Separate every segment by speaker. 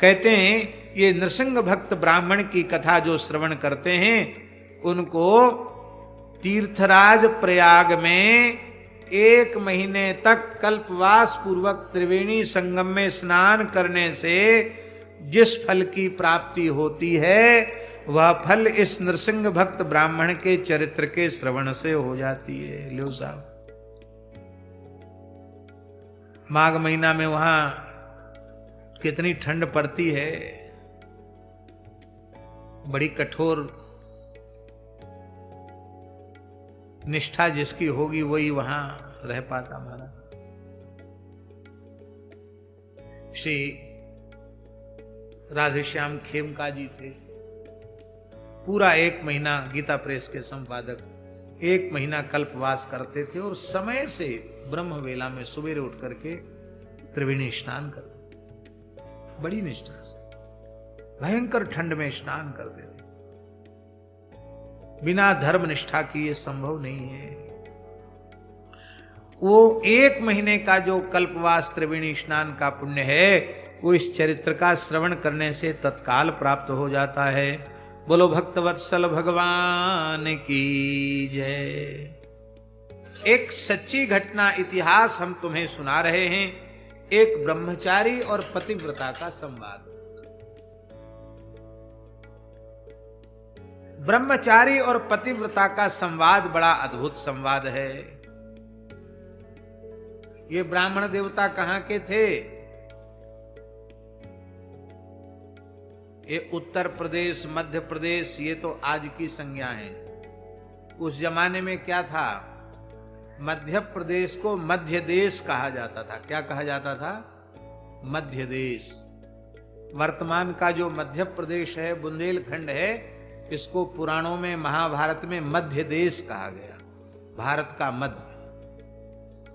Speaker 1: कहते हैं ये नृसिंह भक्त ब्राह्मण की कथा जो श्रवण करते हैं उनको तीर्थराज प्रयाग में 1 महीने तक कल्पवास पूर्वक त्रिवेणी संगम में स्नान करने से जिस फल की प्राप्ति होती है वह फल इस नृसिंह भक्त ब्राह्मण के चरित्र के श्रवण से हो जाती है। लो साहब, माघ महीना में वहां कितनी ठंड पड़ती है, बड़ी कठोर निष्ठा जिसकी होगी वही वहां रह पाता। हमारा श्री राधेश्याम खेमका जी थे, पूरा 1 महीना गीता प्रेस के संपादक 1 महीना कल्पवास करते थे और समय से ब्रह्म वेला में सुबेरे उठ करके त्रिवेणी स्नान करते, बड़ी निष्ठा से भयंकर ठंड में स्नान करते थे। बिना धर्म निष्ठा की ये संभव नहीं है। वो 1 महीने का जो कल्पवास त्रिवेणी स्नान का पुण्य है वो इस चरित्र का श्रवण करने से तत्काल प्राप्त हो जाता है। बोलो भक्तवत्सल भगवान की जय। एक सच्ची घटना इतिहास हम तुम्हें सुना रहे हैं, एक ब्रह्मचारी और पतिव्रता का संवाद। ब्रह्मचारी और पतिव्रता का संवाद बड़ा अद्भुत संवाद है। ये ब्राह्मण देवता कहां के थे? ये उत्तर प्रदेश, मध्य प्रदेश, ये तो आज की संज्ञा है। उस जमाने में क्या था? मध्य प्रदेश को मध्य देश कहा जाता था। क्या कहा जाता था? मध्य देश। वर्तमान का जो मध्य प्रदेश है, बुंदेलखंड है, इसको पुराणों में, महाभारत में मध्य देश कहा गया। भारत का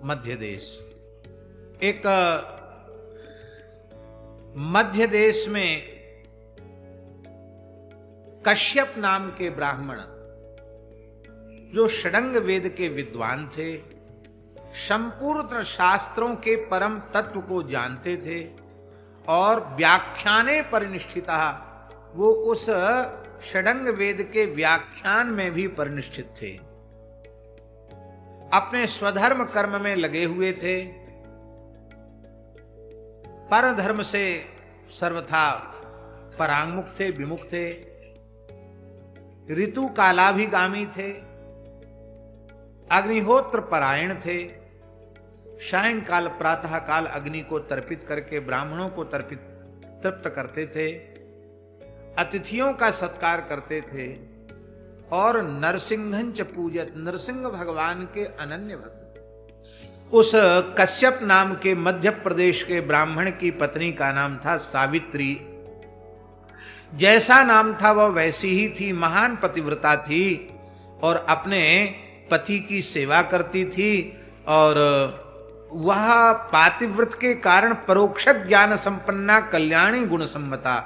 Speaker 1: मध्य देश। एक मध्य देश में कश्यप नाम के ब्राह्मण, जो षडंग वेद के विद्वान थे, संपूर्ण शास्त्रों के परम तत्व को जानते थे और व्याख्याने परिनिष्ठिता, वो उस षडंग वेद के व्याख्यान में भी परिनिष्ठित थे। अपने स्वधर्म कर्म में लगे हुए थे, परधर्म से सर्वथा परांगमुख थे, विमुख थे, ऋतु कालाभिगामी थे, अग्निहोत्र परायण थे, सायंकाल प्रातः काल अग्नि को तर्पित करके ब्राह्मणों को तृप्त करते थे, अतिथियों का सत्कार करते थे और नरसिंहंच पूजत, नरसिंह भगवान के अनन्य भक्त थे। उस कश्यप नाम के मध्य प्रदेश के ब्राह्मण की पत्नी का नाम था सावित्री। जैसा नाम था वह वैसी ही थी, महान पतिव्रता थी और अपने पति की सेवा करती थी और वह पातिव्रत के कारण परोक्ष ज्ञान संपन्ना, कल्याणी गुण सम्मता।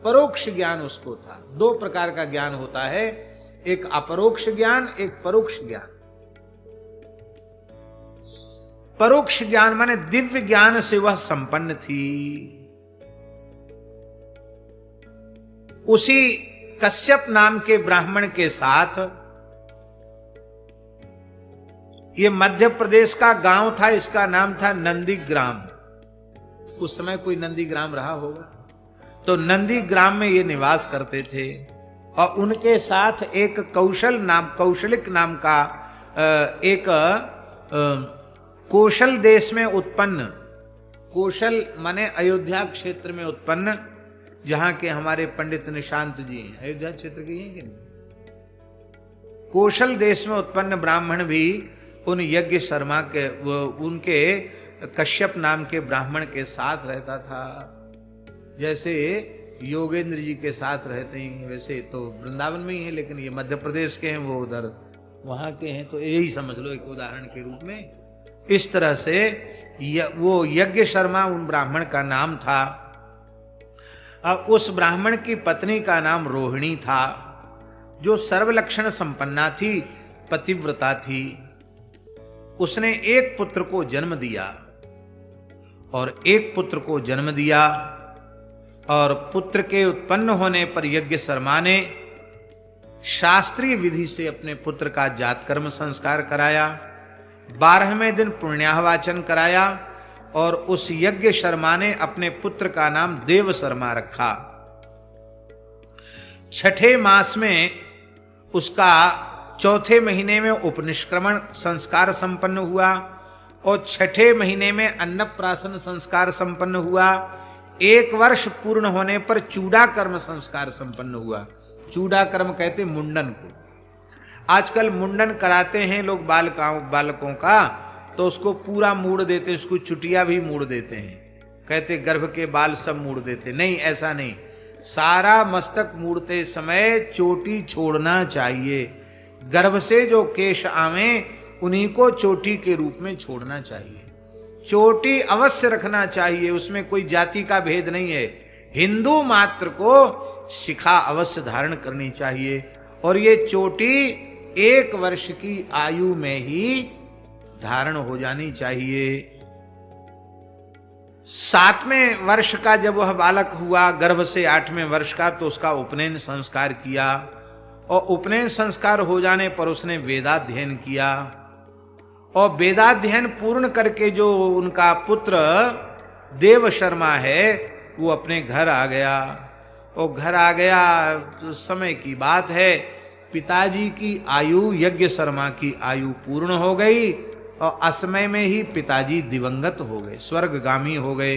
Speaker 1: परोक्ष ज्ञान उसको था। 2 प्रकार का ज्ञान होता है, एक अपरोक्ष ज्ञान, एक परोक्ष ज्ञान। परोक्ष ज्ञान माने दिव्य ज्ञान से वह संपन्न थी। उसी कश्यप नाम के ब्राह्मण के साथ, ये मध्य प्रदेश का गांव था, इसका नाम था नंदीग्राम। उस समय कोई नंदीग्राम रहा होगा, तो नंदीग्राम में ये निवास करते थे और उनके साथ एक कौशलिक नाम का एक कौशल देश में उत्पन्न, कौशल माने अयोध्या क्षेत्र में उत्पन्न, जहां के हमारे पंडित निशांत जी हैं, अयोध्या क्षेत्र के हैं कि नहीं? कौशल देश में उत्पन्न ब्राह्मण भी उन यज्ञ शर्मा के, उनके कश्यप नाम के ब्राह्मण के साथ रहता था। जैसे योगेंद्र जी के साथ रहते हैं, वैसे तो वृंदावन में ही है, लेकिन ये मध्य प्रदेश के हैं, वो उधर वहां के हैं, तो यही समझ लो एक उदाहरण के रूप में। इस तरह से वो यज्ञ शर्मा उन ब्राह्मण का नाम था। उस ब्राह्मण की पत्नी का नाम रोहिणी था, जो सर्वलक्षण संपन्ना थी, पतिव्रता थी। उसने एक पुत्र को जन्म दिया और एक पुत्र को जन्म दिया और पुत्र के उत्पन्न होने पर यज्ञ शर्मा ने शास्त्रीय विधि से अपने पुत्र का जातकर्म संस्कार कराया। 12वें दिन पुण्याहवाचन कराया और उस यज्ञ शर्मा ने अपने पुत्र का नाम देव शर्मा रखा। 6ठे मास में उसका 4थे महीने में उपनिष्क्रमण संस्कार संपन्न हुआ और 6ठे महीने में अन्नप्राशन संस्कार संपन्न हुआ। 1 वर्ष पूर्ण होने पर चूड़ा कर्म संस्कार संपन्न हुआ। चूड़ा कर्म कहते मुंडन को। आजकल मुंडन कराते हैं लोग बालकों का, तो उसको पूरा मूड़ देते, उसको चुटिया भी मूड़ देते हैं, कहते गर्भ के बाल सब मूड़ देते। नहीं, ऐसा नहीं, सारा मस्तक मूड़ते समय चोटी छोड़ना चाहिए। गर्भ से जो केश आवे उन्हीं को चोटी के रूप में छोड़ना चाहिए। चोटी अवश्य रखना चाहिए, उसमें कोई जाति का भेद नहीं है। हिंदू मात्र को शिखा अवश्य धारण करनी चाहिए और ये चोटी 1 वर्ष की आयु में ही धारण हो जानी चाहिए। 7वें वर्ष का जब वह बालक हुआ, गर्भ से 8वें वर्ष का, तो उसका उपनयन संस्कार किया और उपनयन संस्कार हो जाने पर उसने वेदाध्ययन किया और वेदाध्ययन पूर्ण करके जो उनका पुत्र देव शर्मा है वो अपने घर आ गया। और घर आ गया तो समय की बात है, पिताजी की आयु, यज्ञ शर्मा की आयु पूर्ण हो गई और असमय में ही पिताजी दिवंगत हो गए, स्वर्गगामी हो गए।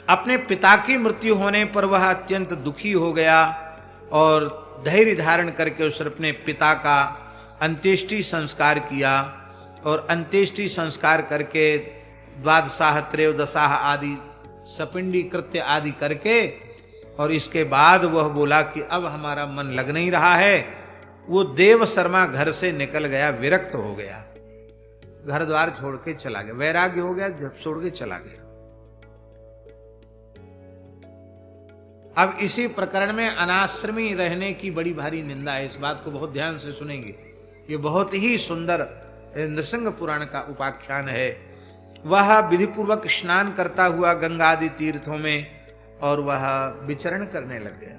Speaker 1: अपने पिता की मृत्यु होने पर वह अत्यंत दुखी हो गया और धैर्य धारण करके उसने अपने पिता का अंत्येष्टि संस्कार किया और अंत्येष्टि संस्कार करके द्वादशाह त्रयोदशाह आदि सपिंडी कृत्य आदि करके, और इसके बाद वह बोला कि अब हमारा मन लग नहीं रहा है। वो देव शर्मा घर से निकल गया, विरक्त हो गया, घर द्वार छोड़ के चला गया, वैराग्य हो गया, जब छोड़ के चला गया। अब इसी प्रकरण में अनाश्रमी रहने की बड़ी भारी निंदा है, इस बात को बहुत ध्यान से सुनेंगे। ये बहुत ही सुंदर नृसिंह पुराण का उपाख्यान है। वह विधिपूर्वक स्नान करता हुआ गंगा आदि तीर्थों में और वह विचरण करने लग गया।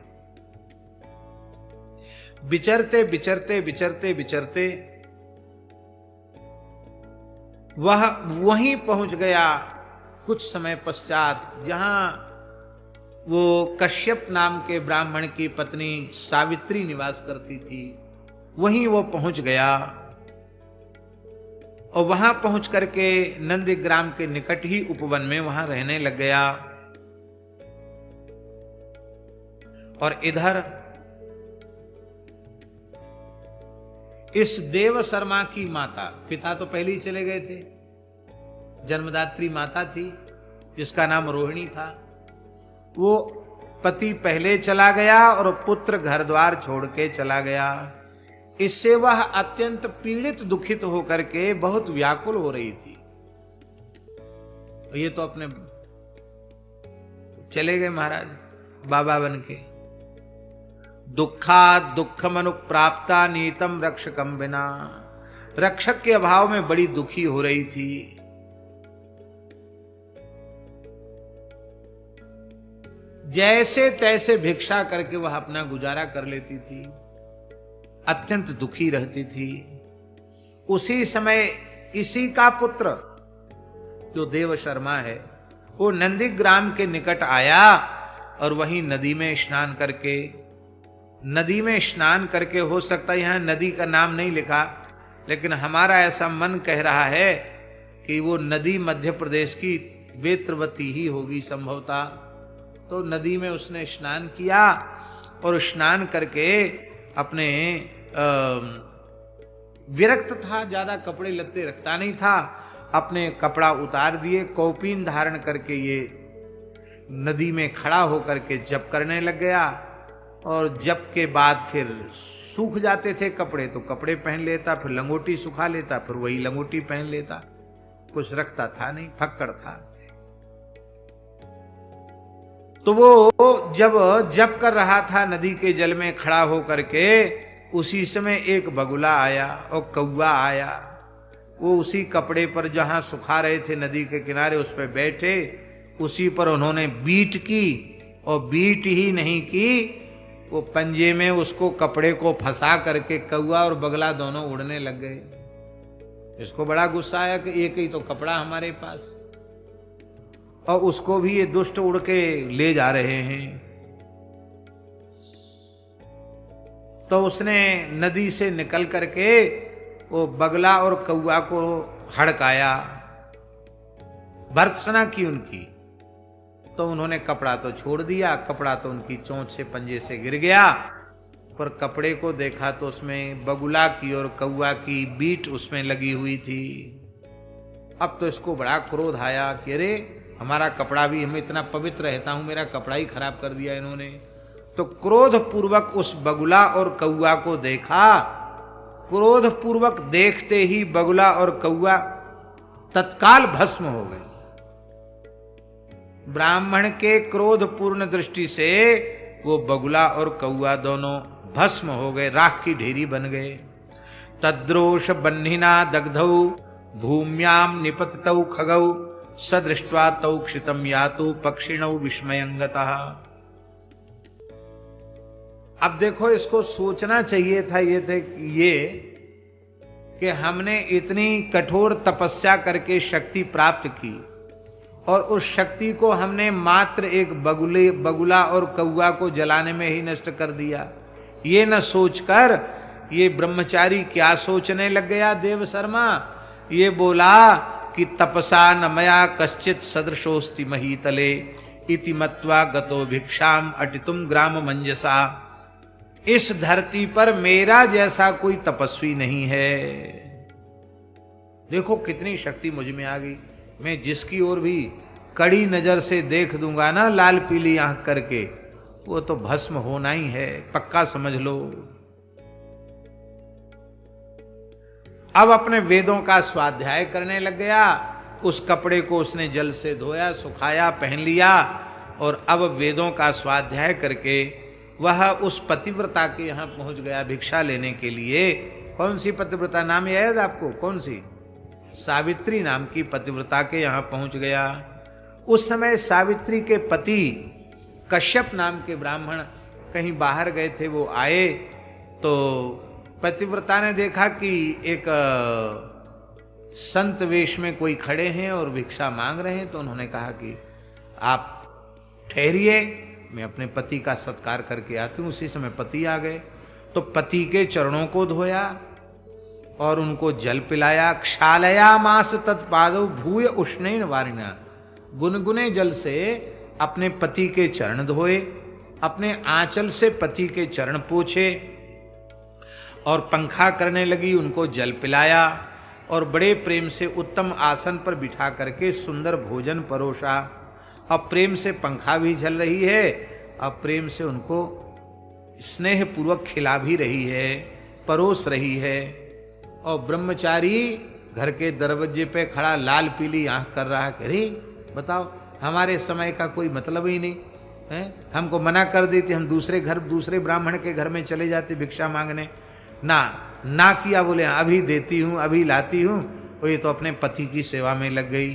Speaker 1: विचरते विचरते विचरते विचरते वह वहीं पहुंच गया कुछ समय पश्चात जहां वो कश्यप नाम के ब्राह्मण की पत्नी सावित्री निवास करती थी। वहीं वो पहुंच गया और वहां पहुंच करके नंदीग्राम के निकट ही उपवन में वहां रहने लग गया। और इधर इस देव शर्मा की माता, पिता तो पहले ही चले गए थे, जन्मदात्री माता थी जिसका नाम रोहिणी था, वो पति पहले चला गया और पुत्र घर द्वार छोड़ के चला गया। इससे वह अत्यंत पीड़ित दुखित होकर के बहुत व्याकुल हो रही थी। ये तो अपने चले गए महाराज बाबा बन के। दुखा दुखम अनुप्राप्ता नीतम रक्षकम बिना, रक्षक के अभाव में बड़ी दुखी हो रही थी। जैसे तैसे भिक्षा करके वह अपना गुजारा कर लेती थी, अत्यंत दुखी रहती थी। उसी समय इसी का पुत्र जो देव शर्मा है वो नंदीग्राम के निकट आया और वहीं नदी में स्नान करके, हो सकता है यहां नदी का नाम नहीं लिखा, लेकिन हमारा ऐसा मन कह रहा है कि वो नदी मध्य प्रदेश की वेत्रवती ही होगी संभवतः। तो नदी में उसने स्नान किया और स्नान करके अपने विरक्त था, ज्यादा कपड़े लत्ते रखता नहीं था, अपने कपड़ा उतार दिए, कौपीन धारण करके ये नदी में खड़ा होकर के जप करने लग गया। और जप के बाद फिर सूख जाते थे कपड़े तो कपड़े पहन लेता, फिर लंगोटी सुखा लेता, फिर वही लंगोटी पहन लेता, कुछ रखता था नहीं, फक्कड़ था। तो वो जब जप कर रहा था नदी के जल में खड़ा होकर के, उसी समय एक बगुला आया और कौवा आया। वो उसी कपड़े पर जहां सुखा रहे थे नदी के किनारे, उस पर बैठे उसी पर उन्होंने बीट की, और बीट ही नहीं की, वो पंजे में उसको कपड़े को फंसा करके कौवा और बगला दोनों उड़ने लग गए। इसको बड़ा गुस्सा आया कि एक ही तो कपड़ा हमारे पास, और उसको भी ये दुष्ट उड़ के ले जा रहे हैं। तो उसने नदी से निकल करके वो बगला और कौवा को हड़काया, भर्त्सना की उनकी। तो उन्होंने कपड़ा तो छोड़ दिया, कपड़ा तो उनकी चोंच से पंजे से गिर गया, पर कपड़े को देखा तो उसमें बगुला की और कौवा की बीट उसमें लगी हुई थी। अब तो इसको बड़ा क्रोध आया कि अरे हमारा कपड़ा भी, मैं इतना पवित्र रहता हूं, मेरा कपड़ा ही खराब कर दिया इन्होंने। तो क्रोध पूर्वक उस बगुला और कौवा को देखा। क्रोध पूर्वक देखते ही बगुला और कौवा तत्काल भस्म हो गए। ब्राह्मण के क्रोध पूर्ण दृष्टि से वो बगुला और कौवा दोनों भस्म हो गए, राख की ढेरी बन गए। तद्रोष बन्हिना दग्धौ भूम्याम निपतितौ खगौ सदृष्ट्वा तौ क्षितम यातु पक्षिणौ विस्मयंगतः। अब देखो, इसको सोचना चाहिए था ये कि हमने इतनी कठोर तपस्या करके शक्ति प्राप्त की, और उस शक्ति को हमने मात्र एक बगुला और कौवा को जलाने में ही नष्ट कर दिया। ये न सोचकर ये ब्रह्मचारी क्या सोचने लग गया देव शर्मा, ये बोला कि तपसा न मया कश्चित सदृशोस्ति महीतले इति मत्वा गतो भिक्षाम अटितुम ग्राम मंजसा। इस धरती पर मेरा जैसा कोई तपस्वी नहीं है। देखो कितनी शक्ति मुझ में आ गई। मैं जिसकी ओर भी कड़ी नजर से देख दूंगा ना, लाल पीली आंख करके, वो तो भस्म होना ही है, पक्का समझ लो। अब अपने वेदों का स्वाध्याय करने लग गया। उस कपड़े को उसने जल से धोया, सुखाया, पहन लिया, और अब वेदों का स्वाध्याय करके वह उस पतिव्रता के यहां पहुंच गया भिक्षा लेने के लिए। कौन सी पतिव्रता, नाम याद आपको? कौन सी? सावित्री नाम की पतिव्रता के यहां पहुंच गया। उस समय सावित्री के पति कश्यप नाम के ब्राह्मण कहीं बाहर गए थे, वो आए तो पतिव्रता ने देखा कि एक संत वेश में कोई खड़े हैं और भिक्षा मांग रहे हैं। तो उन्होंने कहा कि आप ठहरिए, मैं अपने पति का सत्कार करके आती हूँ। उसी समय पति आ गए, तो पति के चरणों को धोया और उनको जल पिलाया। क्षालया मास तत्पादौ भूय उष्णेन वारिणा। गुनगुने जल से अपने पति के चरण धोए, अपने आंचल से पति के चरण पोछे, और पंखा करने लगी, उनको जल पिलाया, और बड़े प्रेम से उत्तम आसन पर बिठा करके सुंदर भोजन परोसा। अब प्रेम से पंखा भी झल रही है, अब प्रेम से उनको स्नेह पूर्वक खिला भी रही है, परोस रही है। और ब्रह्मचारी घर के दरवाजे पे खड़ा लाल पीली आंख कर रहा है कि अरे बताओ, हमारे समय का कोई मतलब ही नहीं है। हमको मना कर देती, हम दूसरे ब्राह्मण के घर में चले जाते भिक्षा मांगने। ना किया, बोले अभी देती हूं, अभी लाती हूं। वो ये तो अपने पति की सेवा में लग गई।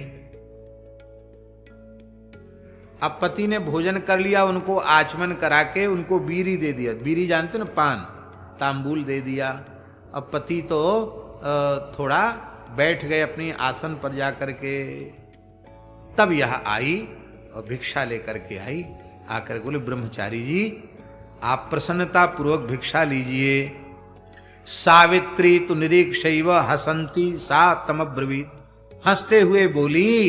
Speaker 1: अब पति ने भोजन कर लिया, उनको आचमन करा के उनको बीरी दे दिया। बीरी जानते हो ना, पान, तांबूल दे दिया। अब पति तो थोड़ा बैठ गए अपनी आसन पर जा करके। तब यह आई और भिक्षा लेकर के आई। आकर बोले ब्रह्मचारी जी, आप प्रसन्नता पूर्वक भिक्षा लीजिए। सावित्री तु निरीक्षैव हसंती सा तमब्रवीत। हंसते हुए बोली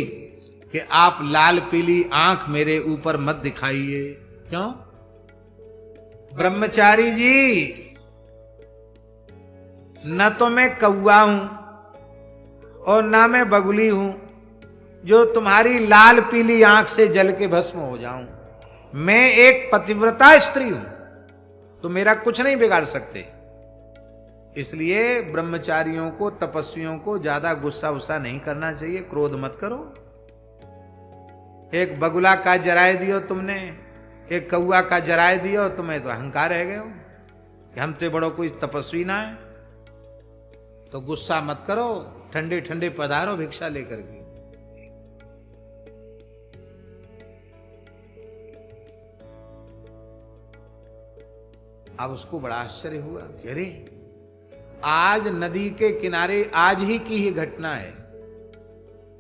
Speaker 1: कि आप लाल पीली आंख मेरे ऊपर मत दिखाइए। क्यों? ब्रह्मचारी जी, न तो मैं कौवा हूं और ना मैं बगुली हूं जो तुम्हारी लाल पीली आंख से जल के भस्म हो जाऊं। मैं एक पतिव्रता स्त्री हूं, तो मेरा कुछ नहीं बिगाड़ सकते। इसलिए ब्रह्मचारियों को, तपस्वियों को ज्यादा गुस्सा उस्सा नहीं करना चाहिए, क्रोध मत करो। एक बगुला का जराए दियो तुमने, एक कौआ का जराए दियो, तुम्हें तो अहंकार रह गए हो कि हम तो बड़ो कोई तपस्वी ना है। तो गुस्सा मत करो, ठंडे ठंडे पधारो भिक्षा लेकर के। अब उसको बड़ा आश्चर्य हुआ कि अरे आज नदी के किनारे आज ही की ही घटना है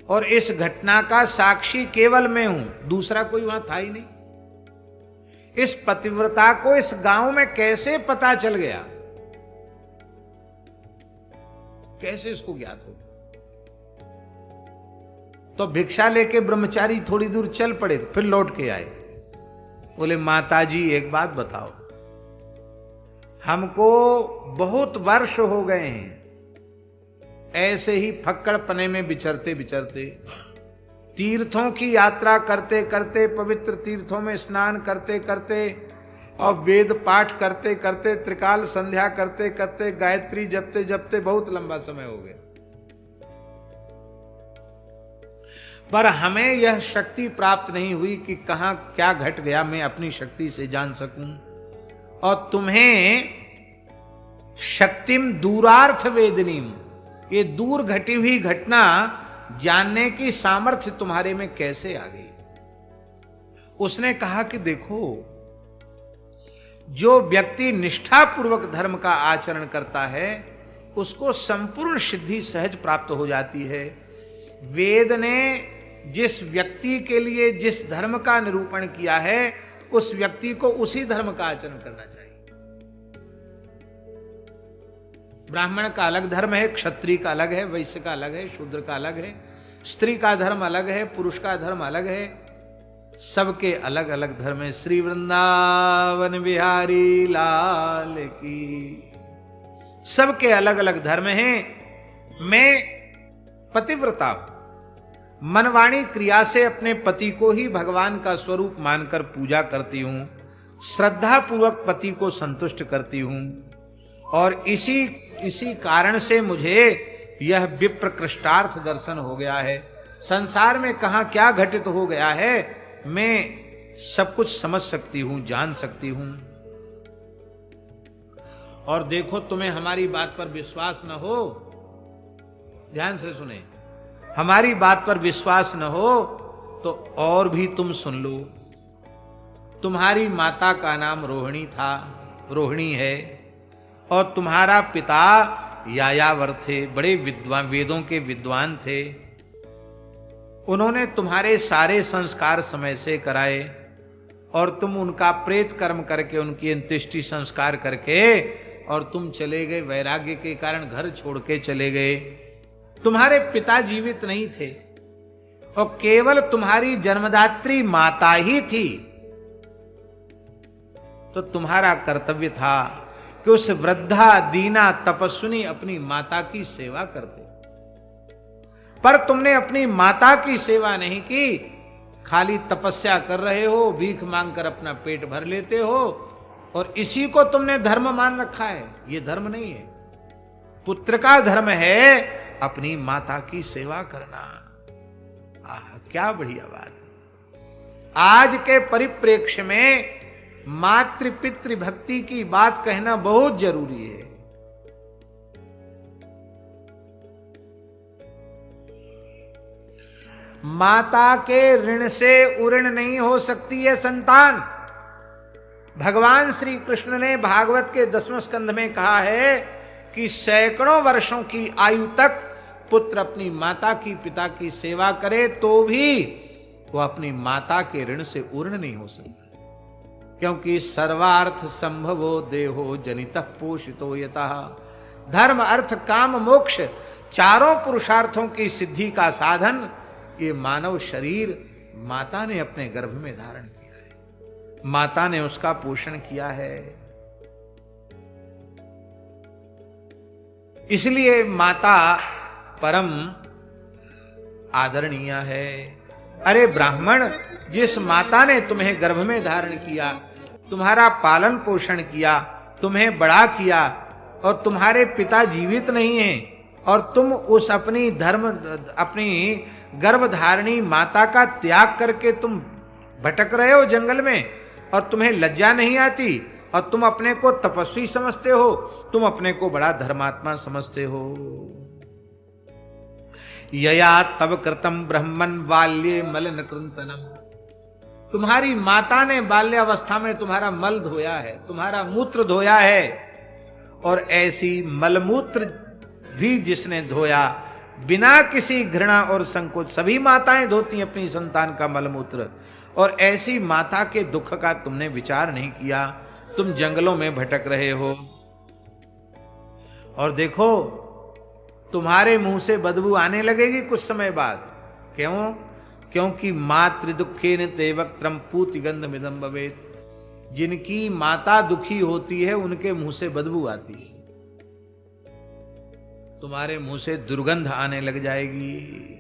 Speaker 1: और इस घटना का साक्षी केवल मैं हूं, दूसरा कोई वहां था ही नहीं। इस पतिव्रता को इस गांव में कैसे पता चल गया, कैसे इसको ज्ञात हो? तो भिक्षा लेके ब्रह्मचारी थोड़ी दूर चल पड़े, फिर लौट के आए। बोले माताजी एक बात बताओ, हमको बहुत वर्ष हो गए हैं ऐसे ही फक्कड़पने में विचरते विचरते, तीर्थों की यात्रा करते करते, पवित्र तीर्थों में स्नान करते करते और वेद पाठ करते करते, त्रिकाल संध्या करते करते, गायत्री जपते जपते बहुत लंबा समय हो गया, पर हमें यह शक्ति प्राप्त नहीं हुई कि कहां क्या घट गया मैं अपनी शक्ति से जान सकूं। और तुम्हें शक्तिम दूरार्थ वेदनीम, ये दूर घटी हुई घटना जानने की सामर्थ्य तुम्हारे में कैसे आ गई? उसने कहा कि देखो, जो व्यक्ति निष्ठापूर्वक धर्म का आचरण करता है उसको संपूर्ण सिद्धि सहज प्राप्त हो जाती है। वेद ने जिस व्यक्ति के लिए जिस धर्म का निरूपण किया है उस व्यक्ति को उसी धर्म का आचरण करना चाहिए। ब्राह्मण का अलग धर्म है, क्षत्रिय का अलग है, वैश्य का अलग है, शूद्र का अलग है, स्त्री का धर्म अलग है, पुरुष का धर्म अलग है, सबके अलग अलग धर्म है। श्री वृंदावन बिहारी लाल की, सबके अलग अलग धर्म हैं। मैं पतिव्रता हूं, मनवाणी क्रिया से अपने पति को ही भगवान का स्वरूप मानकर पूजा करती हूं, श्रद्धा पूर्वक पति को संतुष्ट करती हूं, और इसी कारण से मुझे यह विप्र कृष्टार्थ दर्शन हो गया है। संसार में कहां क्या घटित हो गया है मैं सब कुछ समझ सकती हूं, जान सकती हूं। और देखो, तुम्हें हमारी बात पर विश्वास न हो, ध्यान से सुने, हमारी बात पर विश्वास न हो तो और भी तुम सुन लो। तुम्हारी माता का नाम रोहिणी था, रोहिणी है, और तुम्हारा पिता यायावर थे, बड़े विद्वान, वेदों के विद्वान थे। उन्होंने तुम्हारे सारे संस्कार समय से कराए और तुम उनका प्रेत कर्म करके, उनकी अंत्येष्टि संस्कार करके, और तुम चले गए, वैराग्य के कारण घर छोड़ के चले गए। तुम्हारे पिता जीवित नहीं थे और केवल तुम्हारी जन्मदात्री माता ही थी। तो तुम्हारा कर्तव्य था कि उस वृद्धा दीना तपस्विनी अपनी माता की सेवा करते, पर तुमने अपनी माता की सेवा नहीं की, खाली तपस्या कर रहे हो, भीख मांगकर अपना पेट भर लेते हो, और इसी को तुमने धर्म मान रखा है। ये धर्म नहीं है। पुत्र का धर्म है अपनी माता की सेवा करना। आह, क्या बढ़िया बात है। आज के परिप्रेक्ष्य में मातृ पितृ भक्ति की बात कहना बहुत जरूरी है। माता के ऋण से उऋण नहीं हो सकती है संतान। भगवान श्री कृष्ण ने भागवत के 10वें स्कंध में कहा है कि सैकड़ों वर्षों की आयु तक पुत्र अपनी माता की, पिता की सेवा करे तो भी वो अपनी माता के ऋण से उऋण नहीं हो सकता, क्योंकि सर्वार्थ संभवो देहो जनितः पोषितो यतः। धर्म, अर्थ, काम, मोक्ष, चारों पुरुषार्थों की सिद्धि का साधन ये मानव शरीर माता ने अपने गर्भ में धारण किया है, माता ने उसका पोषण किया है। इसलिए माता परम आदरणीय है। अरे ब्राह्मण, जिस माता ने तुम्हें गर्भ में धारण किया, तुम्हारा पालन पोषण किया, तुम्हें बड़ा किया, और तुम्हारे पिता जीवित नहीं हैं, और तुम उस अपनी गर्भधारणी माता का त्याग करके तुम भटक रहे हो जंगल में, और तुम्हें लज्जा नहीं आती, और तुम अपने को तपस्वी समझते हो, तुम अपने को बड़ा धर्मात्मा समझते हो। यया तव कृतम ब्रह्मन् बाल्ये मलिन कृंतनम। तुम्हारी माता ने बाल्यावस्था में तुम्हारा मल धोया है, तुम्हारा मूत्र धोया है, और ऐसी मलमूत्र भी जिसने धोया बिना किसी घृणा और संकोच, सभी माताएं धोती हैं अपनी संतान का मलमूत्र, और ऐसी माता के दुख का तुमने विचार नहीं किया। तुम जंगलों में भटक रहे हो, और देखो तुम्हारे मुंह से बदबू आने लगेगी कुछ समय बाद। क्यों? क्योंकि मातृ दुखेन ते वक्त्रम पूति गंधमिदं भवेत्। जिनकी माता दुखी होती है उनके मुंह से बदबू आती है, तुम्हारे मुंह से दुर्गंध आने लग जाएगी।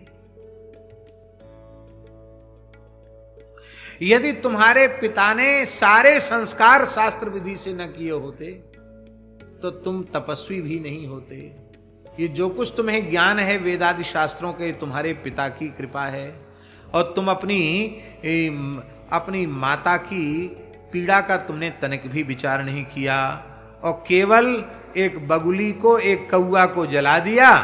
Speaker 1: यदि तुम्हारे पिता ने सारे संस्कार शास्त्र विधि से न किए होते तो तुम तपस्वी भी नहीं होते। ये जो कुछ तुम्हें ज्ञान है वेदादि शास्त्रों के, तुम्हारे पिता की कृपा है, और तुम अपनी माता की पीड़ा का तुमने तनिक भी विचार नहीं किया, और केवल एक बगुली को, एक कौआ को जला दिया,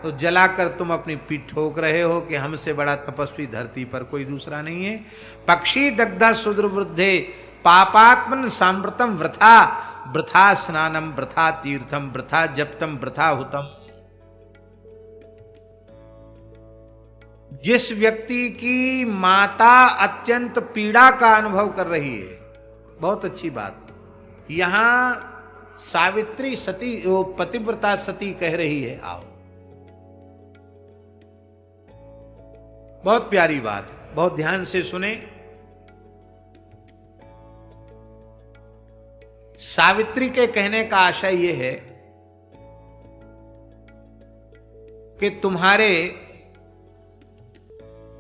Speaker 1: तो जलाकर तुम अपनी पीठ ठोक रहे हो कि हमसे बड़ा तपस्वी धरती पर कोई दूसरा नहीं है। पक्षी दग्धा शूद्र वृद्धे पापात्मन सांवृतम वृथा, वृथा स्नानम वृथा तीर्थम वृथा जप्तम वृथा हुतम। जिस व्यक्ति की माता अत्यंत पीड़ा का अनुभव कर रही है, बहुत अच्छी बात, यहां सावित्री सती, वो पतिव्रता सती कह रही है, आओ, बहुत प्यारी बात, बहुत ध्यान से सुने। सावित्री के कहने का आशय यह है कि तुम्हारे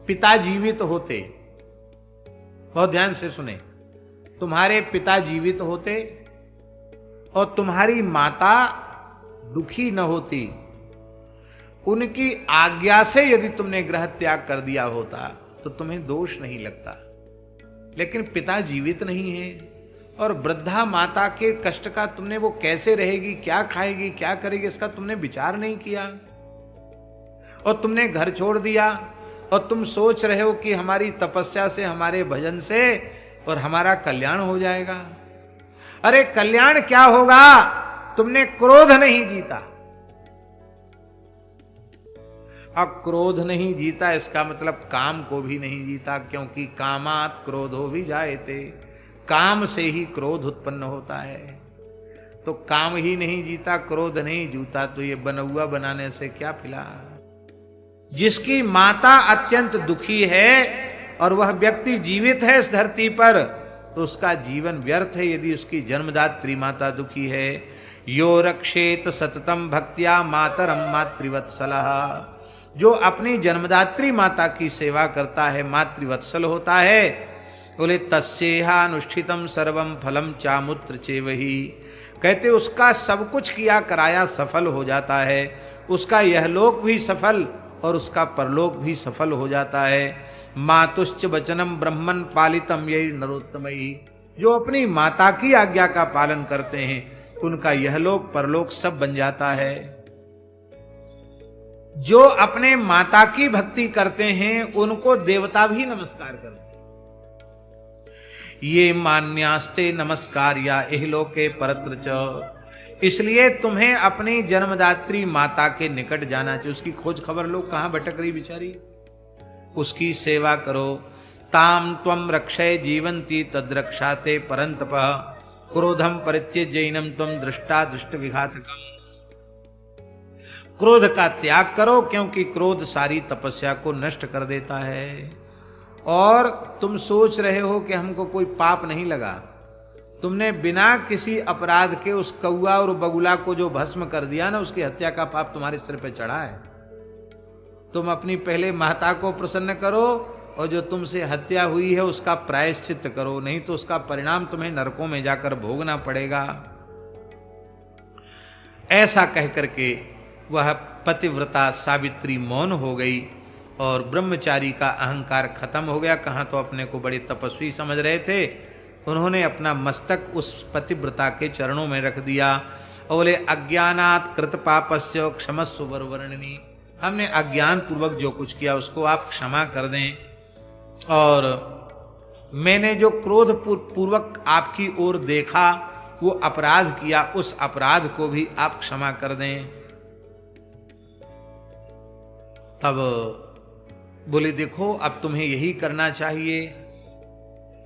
Speaker 1: पिता जीवित होते, बहुत ध्यान से सुने, तुम्हारे पिता जीवित होते और तुम्हारी माता दुखी न होती, उनकी आज्ञा से यदि तुमने गृह त्याग कर दिया होता तो तुम्हें दोष नहीं लगता। लेकिन पिता जीवित नहीं है, और वृद्धा माता के कष्ट का तुमने, वो कैसे रहेगी, क्या खाएगी, क्या करेगी, इसका तुमने विचार नहीं किया, और तुमने घर छोड़ दिया, और तुम सोच रहे हो कि हमारी तपस्या से, हमारे भजन से और हमारा कल्याण हो जाएगा। अरे कल्याण क्या होगा, तुमने क्रोध नहीं जीता। अब क्रोध नहीं जीता इसका मतलब काम को भी नहीं जीता, क्योंकि कामात क्रोधो भी जायते, काम से ही क्रोध उत्पन्न होता है। तो काम ही नहीं जीता, क्रोध नहीं जूता, तो ये बनौआ बनाने से क्या फिला। जिसकी माता अत्यंत दुखी है और वह व्यक्ति जीवित है इस धरती पर, तो उसका जीवन व्यर्थ है यदि उसकी जन्मदात्री माता दुखी है। यो रक्षेत सततम भक्त्या मातरम मातृवत्सलः, जो अपनी जन्मदात्री माता की सेवा करता है, मातृवत्सल होता है, बोले तस्येहानुष्ठितम सर्वम फलम चामुत्र चेवही, कहते उसका सब कुछ किया कराया सफल हो जाता है, उसका यह लोक भी सफल और उसका परलोक भी सफल हो जाता है। मातुश्च वचनम ब्रह्मन पालितम यही नरोत्तमयी, जो अपनी माता की आज्ञा का पालन करते हैं उनका यह लोक परलोक सब बन जाता है। जो अपने माता की भक्ति करते हैं उनको देवता भी नमस्कार करते हैं। ये मान्यास्ते नमस्कार्या इहलोके परत्र च, इसलिए तुम्हें अपनी जन्मदात्री माता के निकट जाना चाहिए। उसकी खोज खबर लो, कहां भटक रही बेचारी, उसकी सेवा करो। ताम त्वम रक्षय जीवंती तद्रक्षाते परंतपः, क्रोधम परित्यज्यैनम त्वम दृष्टा दुष्ट विघातकम। क्रोध का त्याग करो, क्योंकि क्रोध सारी तपस्या को नष्ट कर देता है। और तुम सोच रहे हो कि हमको कोई पाप नहीं लगा, तुमने बिना किसी अपराध के उस कौआ और बगुला को जो भस्म कर दिया ना, उसकी हत्या का पाप तुम्हारे सिर पे चढ़ा है। तुम अपनी पहले माता को प्रसन्न करो और जो तुमसे हत्या हुई है उसका प्रायश्चित करो, नहीं तो उसका परिणाम तुम्हें नरकों में जाकर भोगना पड़ेगा। ऐसा कह करके वह पतिव्रता सावित्री मौन हो गई और ब्रह्मचारी का अहंकार खत्म हो गया। कहाँ तो अपने को बड़े तपस्वी समझ रहे थे, उन्होंने अपना मस्तक उस पतिव्रता के चरणों में रख दिया और बोले अज्ञानात् कृत पापस्य क्षमस्व वरवर्णिनी, हमने अज्ञान पूर्वक जो कुछ किया उसको आप क्षमा कर दें। और मैंने जो क्रोध पूर्वक आपकी ओर देखा, वो अपराध किया, उस अपराध को भी आप क्षमा कर दें। तब बोले देखो अब तुम्हें यही करना चाहिए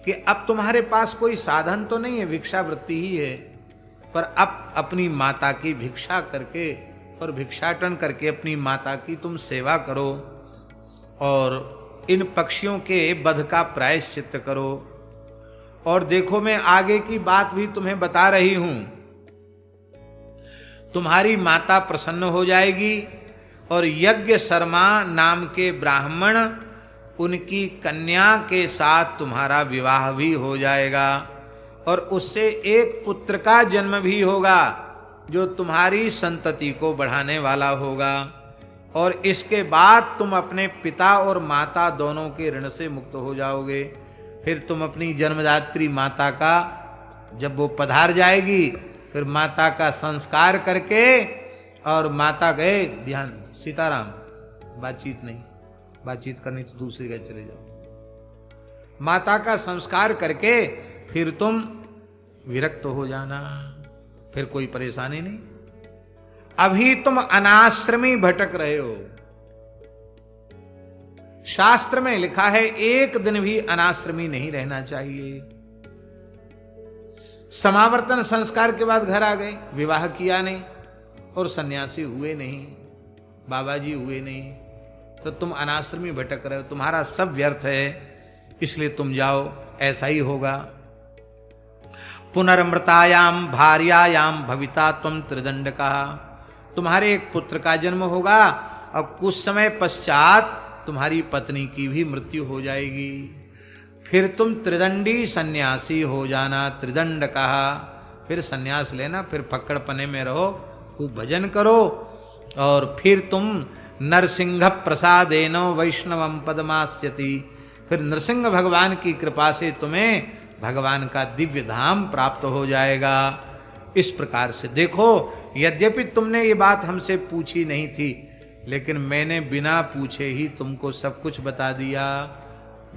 Speaker 1: कि अब तुम्हारे पास कोई साधन तो नहीं है, भिक्षावृत्ति ही है, पर अब अपनी माता की भिक्षा करके और भिक्षाटन करके अपनी माता की तुम सेवा करो और इन पक्षियों के वध का प्रायश्चित्त करो। और देखो मैं आगे की बात भी तुम्हें बता रही हूं, तुम्हारी माता प्रसन्न हो जाएगी और यज्ञ शर्मा नाम के ब्राह्मण, उनकी कन्या के साथ तुम्हारा विवाह भी हो जाएगा और उससे एक पुत्र का जन्म भी होगा जो तुम्हारी संतति को बढ़ाने वाला होगा। और इसके बाद तुम अपने पिता और माता दोनों के ऋण से मुक्त हो जाओगे। फिर तुम अपनी जन्मदात्री माता का, जब वो पधार जाएगी, फिर माता का संस्कार करके, और माता गए ध्यान सीताराम, बातचीत नहीं, बातचीत करनी तो दूसरी जगह चले जाओ। माता का संस्कार करके फिर तुम विरक्त हो जाना, फिर कोई परेशानी नहीं। अभी तुम अनाश्रमी भटक रहे हो। शास्त्र में लिखा है एक दिन भी अनाश्रमी नहीं रहना चाहिए। समावर्तन संस्कार के बाद घर आ गए, विवाह किया नहीं और सन्यासी हुए नहीं, बाबा जी हुए नहीं, तो तुम अनाश्रमी भटक रहे हो, तुम्हारा सब व्यर्थ है, इसलिए तुम जाओ, ऐसा ही होगा। पुनर्मृतायाम भार्यायाम भविता त्वं त्रिदंडका, तुम्हारे एक पुत्र का जन्म होगा और कुछ समय पश्चात तुम्हारी पत्नी की भी मृत्यु हो जाएगी। फिर तुम त्रिदंडी सन्यासी हो जाना, त्रिदंड कहा, फिर सन्यास लेना, फिर पकड़पने में रहो, खूब भजन करो और फिर तुम नरसिंह प्रसादेन वैष्णवम पदमास्यति, फिर नरसिंह भगवान की कृपा से तुम्हें भगवान का दिव्य धाम प्राप्त हो जाएगा। इस प्रकार से देखो, यद्यपि तुमने ये बात हमसे पूछी नहीं थी, लेकिन मैंने बिना पूछे ही तुमको सब कुछ बता दिया।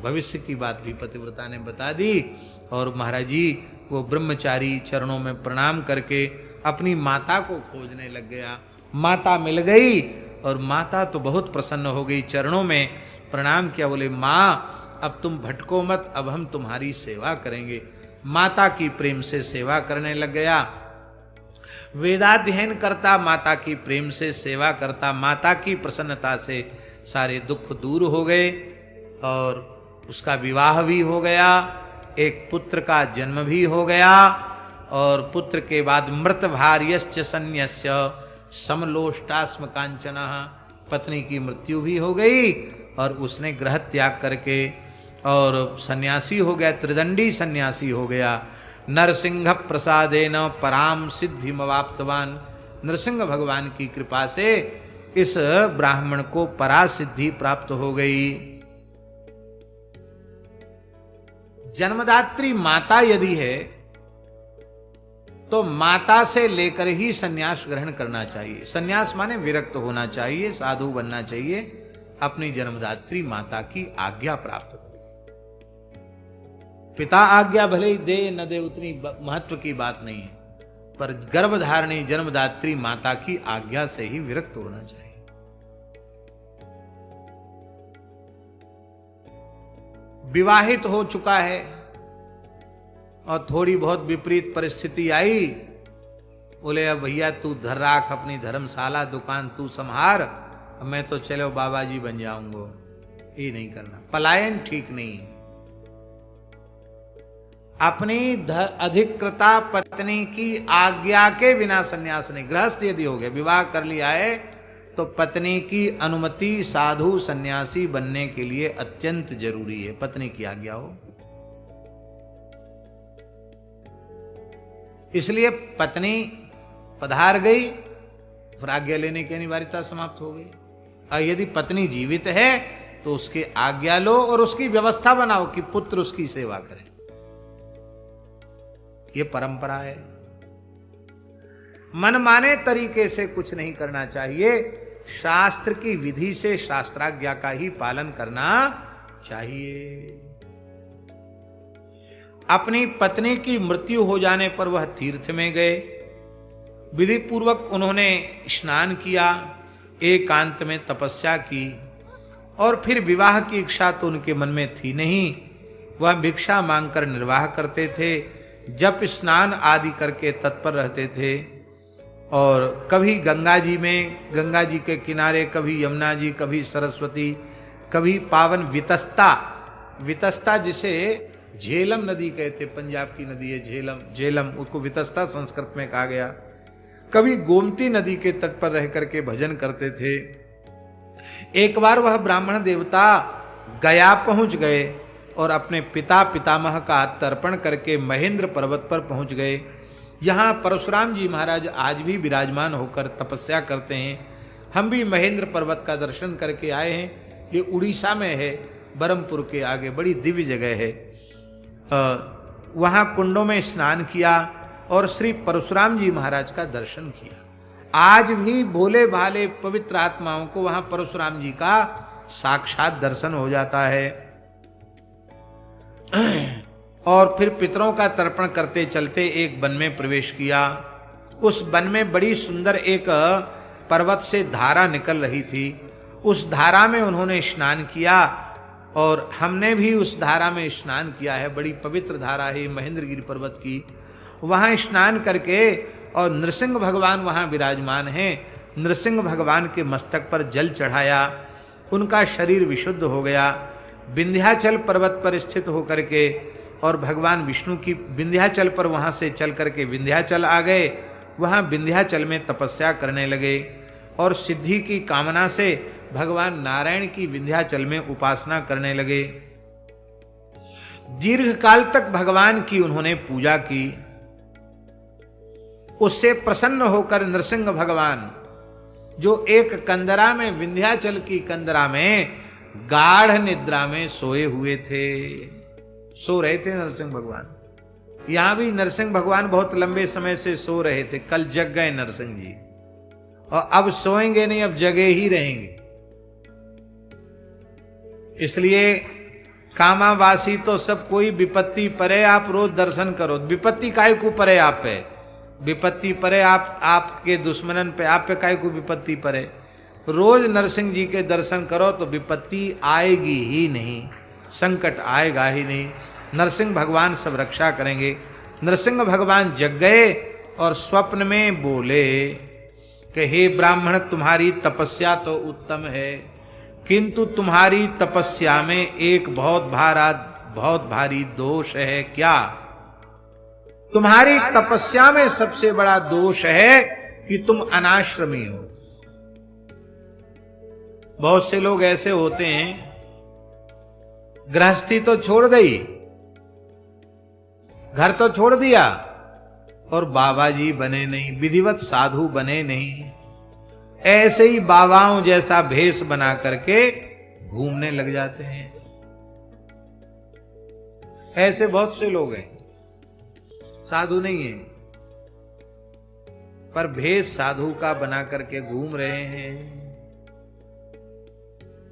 Speaker 1: भविष्य की बात भी पतिव्रता ने बता दी। और महाराज जी वो ब्रह्मचारी चरणों में प्रणाम करके अपनी माता को खोजने लग गया। माता मिल गई और माता तो बहुत प्रसन्न हो गई, चरणों में प्रणाम किया, बोले माँ अब तुम भटको मत, अब हम तुम्हारी सेवा करेंगे। माता की प्रेम से सेवा करने लग गया। वेदाध्ययन करता, माता की प्रेम से सेवा करता, माता की प्रसन्नता से सारे दुख दूर हो गए और उसका विवाह भी हो गया, एक पुत्र का जन्म भी हो गया। और पुत्र के बाद मृत भार्यश्च सन्यस्य समलोष्टास्म कांचनः, पत्नी की मृत्यु भी हो गई और उसने गृह त्याग करके और सन्यासी हो गया, त्रिदंडी सन्यासी हो गया। नरसिंह प्रसादेन पराम सिद्धिमवाप्तवान, नरसिंह भगवान की कृपा से इस ब्राह्मण को परा सिद्धि प्राप्त हो गई। जन्मदात्री माता यदि है तो माता से लेकर ही सन्यास ग्रहण करना चाहिए। सन्यास माने विरक्त होना चाहिए, साधु बनना चाहिए, अपनी जन्मदात्री माता की आज्ञा प्राप्त करें। पिता आज्ञा भले ही दे न दे, उतनी महत्व की बात नहीं है, पर गर्भधारिणी जन्मदात्री माता की आज्ञा से ही विरक्त होना चाहिए। विवाहित हो चुका है और थोड़ी बहुत विपरीत परिस्थिति आई, बोले अब भैया तू धर राख अपनी धर्मशाला, दुकान तू संभार, मैं तो चलो बाबा जी बन जाऊंगा। ये नहीं करना, पलायन ठीक नहीं। अपनी अधिकृता पत्नी की आज्ञा के बिना सन्यास नहीं। गृहस्थ यदि हो गया, विवाह कर लिया है, तो पत्नी की अनुमति साधु सन्यासी बनने के लिए अत्यंत जरूरी है, पत्नी की आज्ञा हो। इसलिए पत्नी पधार गई, फिर आज्ञा लेने की अनिवार्यता समाप्त हो गई। और यदि पत्नी जीवित है तो उसकी आज्ञा लो और उसकी व्यवस्था बनाओ कि पुत्र उसकी सेवा करे। ये परंपरा है। मनमाने तरीके से कुछ नहीं करना चाहिए, शास्त्र की विधि से शास्त्राज्ञा का ही पालन करना चाहिए। अपनी पत्नी की मृत्यु हो जाने पर वह तीर्थ में गए। विधि पूर्वक उन्होंने स्नान किया, एकांत में तपस्या की, और फिर विवाह की इच्छा तो उनके मन में थी नहीं। वह भिक्षा मांगकर निर्वाह करते थे, जप स्नान आदि करके तत्पर रहते थे। और कभी गंगा जी में, गंगा जी के किनारे, कभी यमुना जी, कभी सरस्वती, कभी पावन वितस्ता, वितस्ता जिसे झेलम नदी कहते, पंजाब की नदी है झेलम, झेलम उसको वितस्ता संस्कृत में कहा गया। कभी गोमती नदी के तट पर रह करके भजन करते थे। एक बार वह ब्राह्मण देवता गया पहुंच गए और अपने पिता पितामह का तर्पण करके महेंद्र पर्वत पर पहुंच गए। यहाँ परशुराम जी महाराज आज भी विराजमान होकर तपस्या करते हैं। हम भी महेंद्र पर्वत का दर्शन करके आए हैं। ये उड़ीसा में है, बरमपुर के आगे, बड़ी दिव्य जगह है। वहाँ कुंडों में स्नान किया और श्री परशुराम जी महाराज का दर्शन किया। आज भी भोले भाले पवित्र आत्माओं को वहाँ परशुराम जी का साक्षात दर्शन हो जाता है। और फिर पितरों का तर्पण करते चलते एक वन में प्रवेश किया। उस वन में बड़ी सुंदर एक पर्वत से धारा निकल रही थी। उस धारा में उन्होंने स्नान किया और हमने भी उस धारा में स्नान किया है। बड़ी पवित्र धारा है महेंद्रगिरी पर्वत की। वहाँ स्नान करके और नृसिंह भगवान वहाँ विराजमान हैं। नृसिंह भगवान के मस्तक पर जल चढ़ाया, उनका शरीर विशुद्ध हो गया। विंध्याचल पर्वत पर स्थित होकर के और भगवान विष्णु की विंध्याचल पर वहाँ से चल करके विंध्याचल आ गए। वहाँ विंध्याचल में तपस्या करने लगे और सिद्धि की कामना से भगवान नारायण की विंध्याचल में उपासना करने लगे। दीर्घ काल तक भगवान की उन्होंने पूजा की। उससे प्रसन्न होकर नृसिंह भगवान जो एक कंदरा में, विंध्याचल की कंदरा में गाढ़ निद्रा में सोए हुए थे, सो रहे थे नरसिंह भगवान। यहां भी नरसिंह भगवान बहुत लंबे समय से सो रहे थे। कल जग गए नरसिंह जी और अब सोएंगे नहीं, अब जगे ही रहेंगे। इसलिए कामावासी तो सब कोई विपत्ति परे, आप रोज दर्शन करो। विपत्ति काहे को परे आप पे, विपत्ति परे आप, आपके दुश्मनन पे, आप पे काहे को विपत्ति परे। रोज नरसिंह जी के दर्शन करो तो विपत्ति आएगी ही नहीं, संकट आएगा ही नहीं। नरसिंह भगवान सब रक्षा करेंगे। नरसिंह भगवान जग गए और स्वप्न में बोले कि हे ब्राह्मण, तुम्हारी तपस्या तो उत्तम है, किंतु तुम्हारी तपस्या में एक बहुत भारी दोष है। क्या? तुम्हारी तपस्या में सबसे बड़ा दोष है कि तुम अनाश्रमी हो। बहुत से लोग ऐसे होते हैं, गृहस्थी तो छोड़ दी, घर तो छोड़ दिया और बाबा जी बने नहीं, विधिवत साधु बने नहीं। ऐसे ही बाबाओं जैसा भेष बना करके घूमने लग जाते हैं। ऐसे बहुत से लोग हैं, साधु नहीं है पर भेष साधु का बना करके घूम रहे हैं।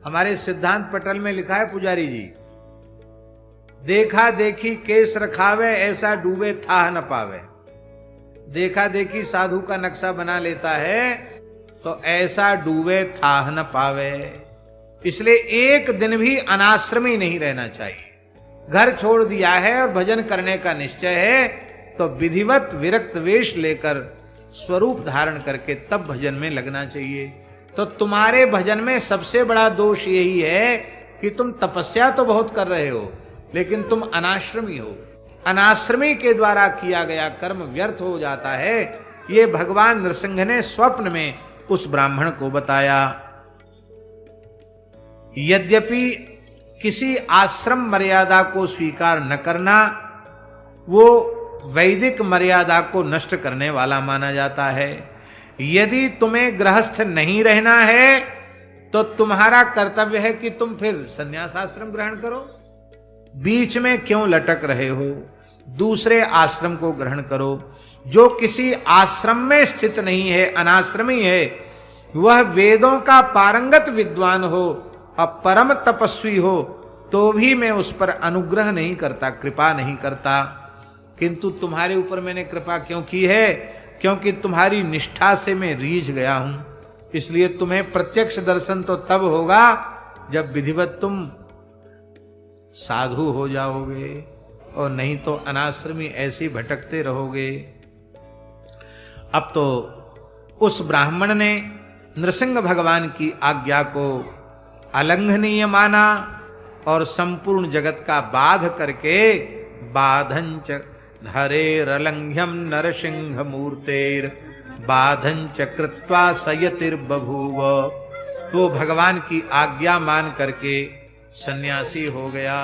Speaker 1: हमारे सिद्धांत पटल में लिखा है पुजारी जी, देखा देखी केस रखावे, ऐसा डूबे था न पावे। देखा देखी साधु का नक्शा बना लेता है तो ऐसा डूबे था न पावे। इसलिए एक दिन भी अनाश्रमी नहीं रहना चाहिए। घर छोड़ दिया है और भजन करने का निश्चय है तो विधिवत विरक्त वेश लेकर स्वरूप धारण करके तब भजन में लगना चाहिए। तो तुम्हारे भजन में सबसे बड़ा दोष यही है कि तुम तपस्या तो बहुत कर रहे हो लेकिन तुम अनाश्रमी हो। अनाश्रमी के द्वारा किया गया कर्म व्यर्थ हो जाता है। ये भगवान नृसिंह ने स्वप्न में उस ब्राह्मण को बताया। यद्यपि किसी आश्रम मर्यादा को स्वीकार न करना वो वैदिक मर्यादा को नष्ट करने वाला माना जाता है। यदि तुम्हें गृहस्थ नहीं रहना है तो तुम्हारा कर्तव्य है कि तुम फिर संन्यास आश्रम ग्रहण करो। बीच में क्यों लटक रहे हो? दूसरे आश्रम को ग्रहण करो। जो किसी आश्रम में स्थित नहीं है, अनाश्रमी है, वह वेदों का पारंगत विद्वान हो और परम तपस्वी हो तो भी मैं उस पर अनुग्रह नहीं करता, कृपा नहीं करता। किंतु तुम्हारे ऊपर मैंने कृपा क्यों की है? क्योंकि तुम्हारी निष्ठा से मैं रीझ गया हूं, इसलिए तुम्हें प्रत्यक्ष दर्शन तो तब होगा जब विधिवत तुम साधु हो जाओगे, और नहीं तो अनाश्रमी ऐसे भटकते रहोगे। अब तो उस ब्राह्मण ने नृसिंह भगवान की आज्ञा को अलंघनीय माना और संपूर्ण जगत का बाध करके बाधंच हरेरलंघ्यम नरसिंह मूर्तेर बाधंच कृत्वा सयतिर्बभूव। वो भगवान की आज्ञा मान करके सन्यासी हो गया।